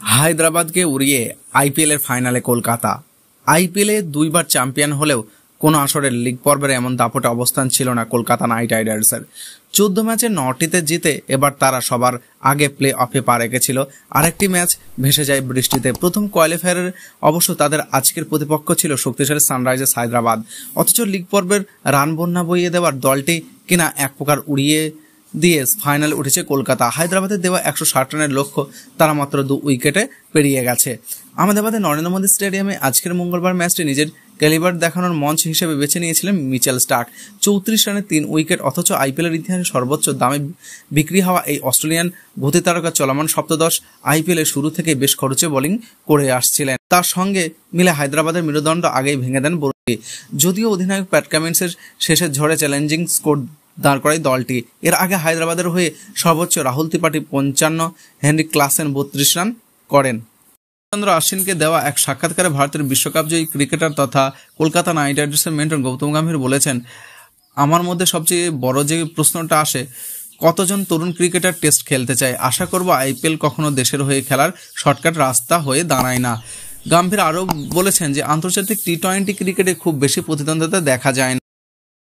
হায়দ্রাবাদকে উড়িয়ে আইপিএলের ফাইনালে কলকাতা। আইপিএলে দুইবার চ্যাম্পিয়ন হলেও কোনো আসরের লিগ পর্বের এমন দাপটে অবস্থান ছিল না কলকাতা নাইট রাইডার্সের। 14 ম্যাচে 9টিতে জিতে এবার তারা সবার আগে প্লে অফে পা রেখেছিল। আরেকটি ম্যাচ ভেসে যায় বৃষ্টিতে। প্রথম কোয়ালিফায়ারের অবশ্য তাদের আজকের প্রতিপক্ষ ছিল শক্তিশালী সানরাইজার্স হায়দ্রাবাদ। অথচ লিগ পর্বের রান বন্যা বইয়ে দেওয়ার দলটি কিনা এক প্রকার উড়িয়ে দিয়ে ফাইনালে উঠেছে কলকাতা। হায়দ্রাবাদের দেওয়া 160 রানের লক্ষ্য তারা মাত্র 2 উইকেটে পেরিয়ে গেছে। আহমেদাবাদের নরেন্দ্র মোদী স্টেডিয়ামে আজকের মঙ্গলবার ম্যাচটি নিজের ক্যালিবার দেখানোর মঞ্চ হিসেবে বেছে নিয়েছিলেন মিচেল স্টার্ক। 34 রানে 3 উইকেট। অথচ আইপিএলের ইতিহাসে সর্বোচ্চ দামে বিক্রি হওয়া এই অস্ট্রেলিয়ান গতি তারকা চলমান সপ্তদশ আইপিএলের শুরু থেকে বেশ খরচে বোলিং করে আসছিলেন। তার সঙ্গে মিলে হায়দ্রাবাদের মেরুদণ্ড আগেই ভেঙে দেন বরুণকে। যদিও অধিনায়ক প্যাট কামিন্সের শেষের ঝড়ে চ্যালেঞ্জিং স্কোর দাঁড় করায় দলটি। এর আগে হায়দ্রাবাদের হয়ে সর্বোচ্চ Rahul Tripathi 55, Henry Klaasen 32 run করেন। চন্দ্র আশ্বিনকে দেওয়া এক সাক্ষাৎকারে ভারতের বিশ্বকাপ জয়ী ক্রিকেটার তথা কলকাতা নাইট রাইডার্সের মেন্টর গৌতম গম্ভীর বলেছেন, আমার মধ্যে সবচেয়ে বড় যে প্রশ্নটা আসে, কতজন তরুণ ক্রিকেটার টেস্ট খেলতে চায়। আশা করব আইপিএল কখনো দেশের হয়ে খেলার শর্টকাট রাস্তা হয়ে দাঁড়ায় না। গম্ভীর আরও বলেছেন যে আন্তর্জাতিক টি-20 ক্রিকেটে খুব বেশি প্রতিদ্বন্দ্বিতা দেখা যায় না।